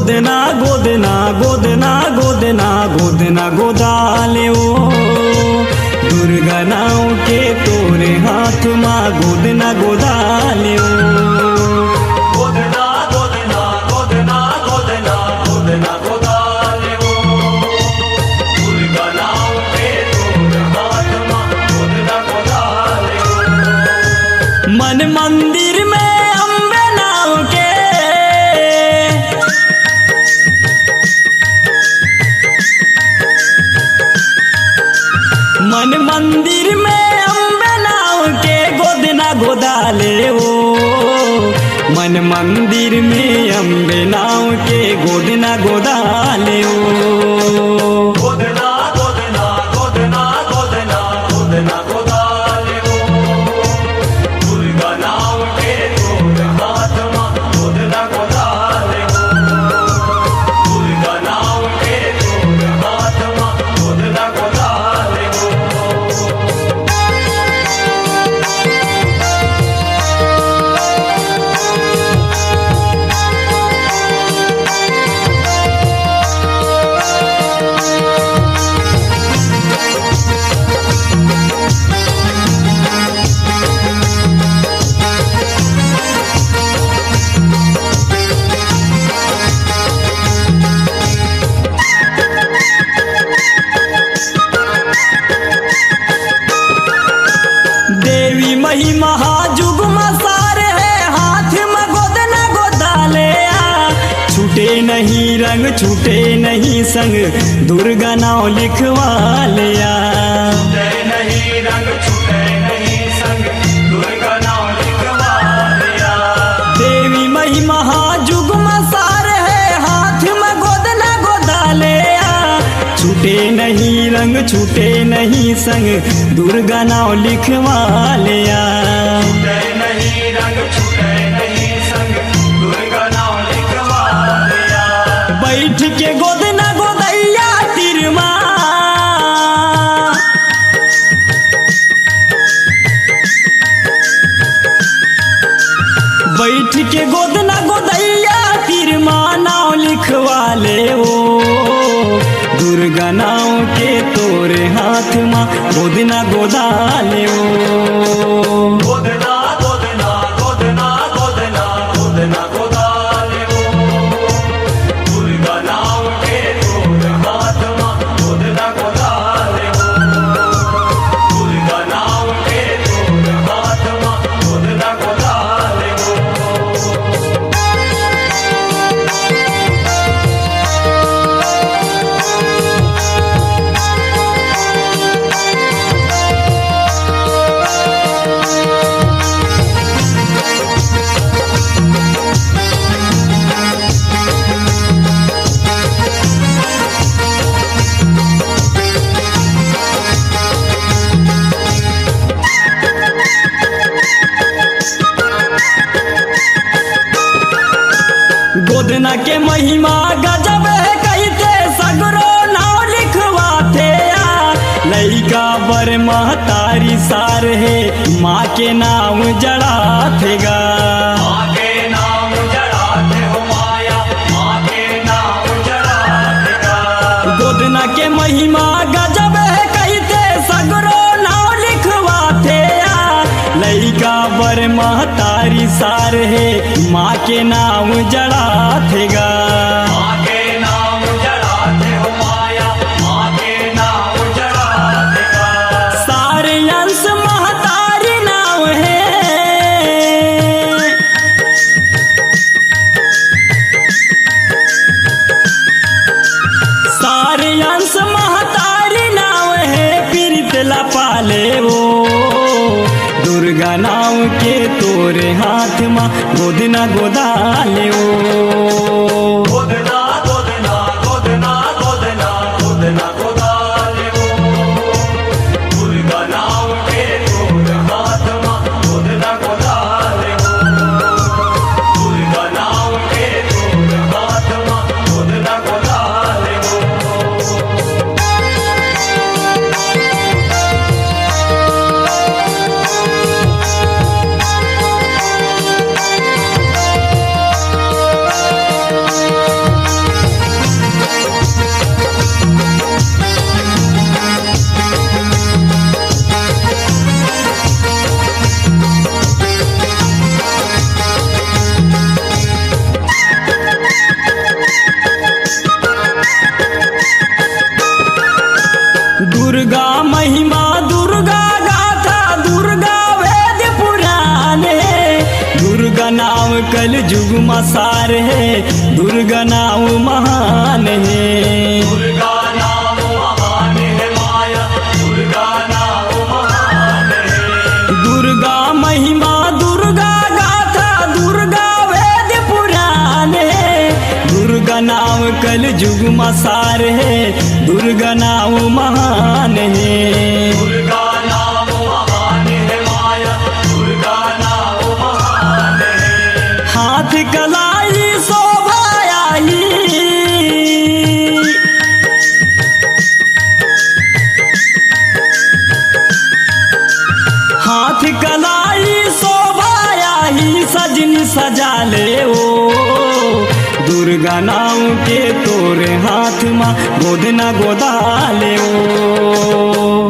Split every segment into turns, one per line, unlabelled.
गोदना गोदना गोदना गोदना गोदना गोदाले ओ दुर्गा नाव के तोरे हाथ माँ गोदना गोदाले ओ
गोदना गोदना गोदना गोदना गोदना गोदाले ओ दुर्गा नाव के तोरे हाथ माँ गोदना गोदाले ओ
मन मंदिर में अम्बे नाव के मन मंदिर में अम्बे नाव के गोदना गोदाले ओ मन मंदिर में अम्बे नाव के गोदना गोदाले ओ
गोदना गोदना गोदना गोदना गोदना गोदाले ओ दुर्गा नाव के तोरे हाथ माँ गोदना गोदाले ओ दुर्गा नाव के तोरे हाथ माँ गोदना गोदाले ओ
देवी मही महाजुग मसारे है हाथ में गोदना गोदाले आ छूटे नहीं रंग छूटे नहीं संग दुर्गा नाव लिखवा लिया
छूटे नहीं रंग छूटे नहीं संग दुर्गा नाव लिखवा लिया
देवी मही महाजुग मसारे है हाथ में गोदना गोदाले आ छूटे नहीं रंग छूटे नहीं संग दुर्गा नाव लिखवा लिया
छूटे नहीं रंग छूटे नहीं संग दुर्गा नाव लिखवा लिया
बैठ के गोदना गोदैया तिरमा बैठ के गोदना गोदैया तिरमा नाव लिखवा ले ओ दुर्गा नाव के तोरे हाथ माँ गोदना गोदाले ओ
गोदना गोदना गोदना गोदना गोदना गोदाले ओ दुर्गा नाव के तोरे हाथ माँ गोदना गोदाले ओ दुर्गा नाव के तोरे हाथ माँ गोदना गोदाले ओ
गोदना के महिमा गजब है कहते सगरो नाव लिखवाते आ लइका बर महतारी सार है माँ के नाम जड़ाथेगा
माँ के नाम जड़ाते हो माया माँ के नाम जड़ातेगा
गोदना के महिमा गजब है कहते सगरो नाव लिखवाते आ लइका बर महतारी सार है माँ के नाम जड़ाथेगा
माँ के नाम जड़ाते हो माया माँ के नाम जड़ातेगा
सारे अंश महतारी नाव है सारे अंश महतारी नाव है पीरित लपाले वो दुर्गा नाव के तोरे हाथ माँ गोदना गोदाले ओ
गोदना गोदना गोदना गोदना गोदना गोदाले ओ दुर्गा नाव के तोरे हाथ माँ गोदना गोदाले ओ दुर्गा नाव के तोरे हाथ माँ गोदना गोदाले ओ
दुर्गा महिमा दुर्गा गाथा दुर्गा वेद पुराणे दुर्गा नाम कल युग मसार है दुर्गा नाम महान है
दुर्गा नाम महान है माया दुर्गा नाम महान है
दुर्गा महिमा दुर्गा गाथा दुर्गा वेद पुराणे दुर्गा नाम कल युग मसार है दुर्गा नाम महान है
दुर्गा नाम महान है माया दुर्गा नाम महान है
हाथ कलाई शोभायाई हाथ कलाई शोभायाई सजनी सजा ले ओ दुर्गा नाम के तोरे हाथ मा गोदना गोदा ले ओ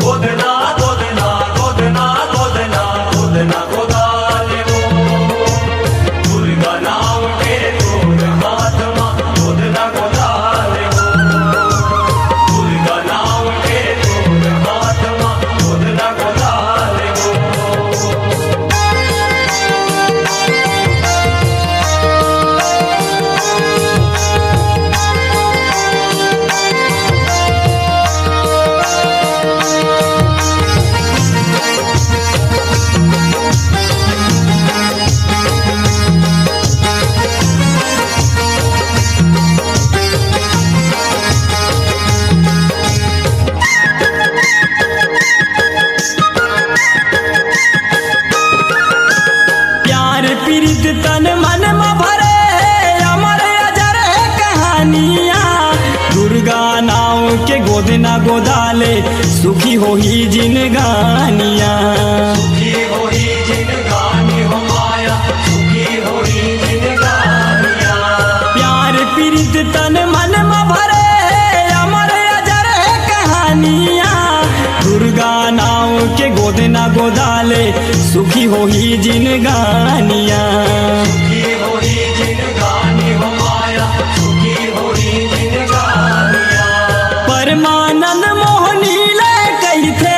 गोदना गोदना गोदना गोदना गोदना गोदाले वो दुर्गा नाम के तोर हाथ मा गोदना गोदाले वो दुर्गा नाम के तोर हाथ मा गोदना गोदाले वो
प्यार पीड़ित तन मन में भरे अमर अजर है कहानियाँ दुर्गा नाव के गोदना गोदाले सुखी हो ही जिनगानियाँ
सुखी होई जिन गानी हो माया सुखी होई जिन गानिया
प्यार पीड़ित तन मन में भरे अमर अजर है कहानियाँ दुर्गा नाव के गोदना गोदाले सुखी हो ही जिनगानियाँ
सुखी होई जिन गानी हो माया सुखी होई जिन गानिया
परमानंद मोहनी ले कही थे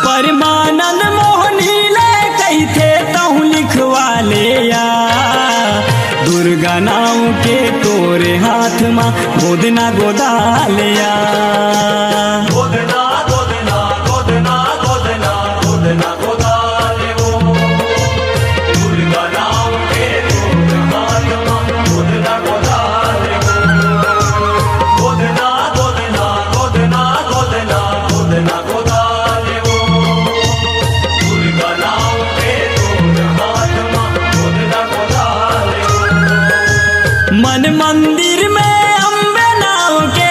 परमानंद मोहनी ले कही थे तहु लिखवा ले या दुर्गा नाम के तोरे हाथ मा गोदना गोदा ले या
गोदना गोदना गोदना गोदना गोदना गोदाले वो दुर्गा नाम के तोर हाथ मा गोदना गोदाले वो गोदना गोदना गोदना गोदना गोदना गोदाले वो दुर्गा नाम के तोर हाथ मा गोदना गोदाले वो
मन मंदिर में अम्बे नाव के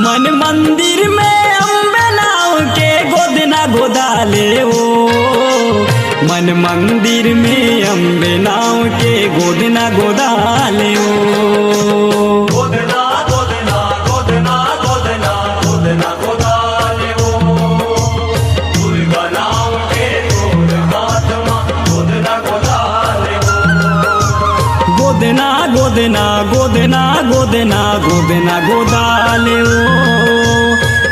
मन मंदिर में अम्बे नाव के गोदना गोदाले ओ मन मंदिर में अम्बे नाव के गोदना गोदाले ओ
गोदना गोदना गोदना गोदना गोदना गोदाले वो दुर्गा नाम के तोर हाथ मा गोदना गोदाले वो
गोदना गोदना गोदना गोदना गोदना गोदाले ओ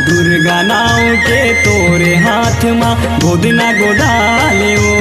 दुर्गा नाव के तोरे हाथ मा गोदना गोदाले ओ